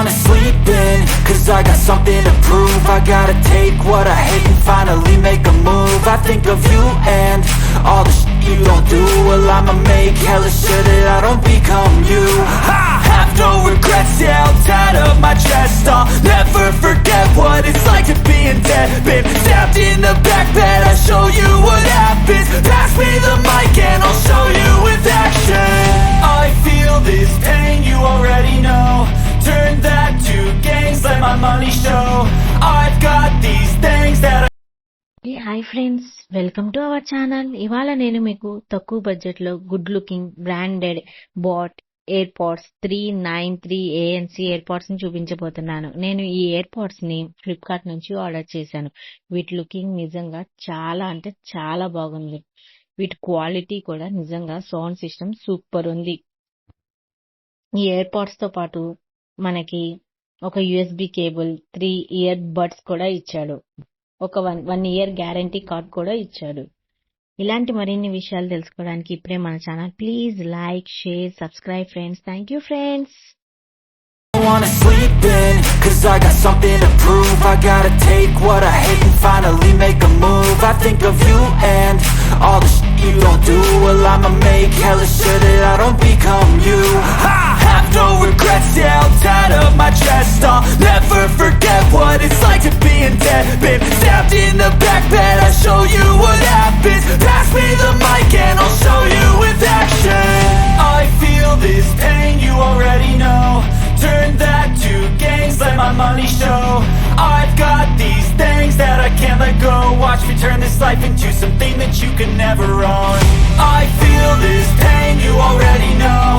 wanna sleep in, cause I got something to prove. I gotta take what I hate and finally make a move. I think of you and all the shit you don't do. Well, I'ma make hella sure that I don't become you. I have no regrets, yeah, I'll tie up my chest. I'll never forget what it's like to be in debt. Been stabbed in the back bed, I'll show you what happens. Pass me the mic and I'll show you with action. I feel this pain, you already know. Turn that to gains, let my money show. I've got these things that hi friends, welcome to our channel. ఇవాళ నేను మీకు తక్కువ budget లో good looking branded boAt air pods 393 ANC air pods ని చూపించబోతున్నాను. నేను ఈ air pods ని ఫ్లిప్కార్ట్ నుంచి ఆర్డర్ చేశాను. వీటి లుకింగ్ నిజంగా చాలా అంటే చాలా బాగుంది. వీటి క్వాలిటీ కూడా నిజంగా సౌండ్ సిస్టమ్ సూపర్ ఉంది. ఈ ఎయిర్ పాడ్స్ తో పాటు మనకి ఒక USB కేబుల్, 3 ఇయర్ బడ్స్ కూడా ఇచ్చాడు. ఒక 1 ఇయర్ గ్యారంటీ కార్డ్ కూడా ఇచ్చాడు. ఇలాంటి మరిన్ని విషయాలు తెలుసుకోవడానికి ఇప్పుడే మన channel please like, share, subscribe friends. Thank you friends. wanna sleep in, cause I got something to prove. I gotta take what I hate and finally make a move. I think of you and all the shit you don't do. Well, I'ma make hella sure that I don't become you. I have no regrets, yeah, I'll tie up my chest. I'll never forget what it's like to be in debt. Been stabbed in the back bed, I'll show you what happens. Pass me the mic and I'll show you with action. I feel this pain, you already know. Turn that to gains, let my money show. I've got these things that I can't let go. Watch me turn this life into something that you can never own. I feel this pain, you already know.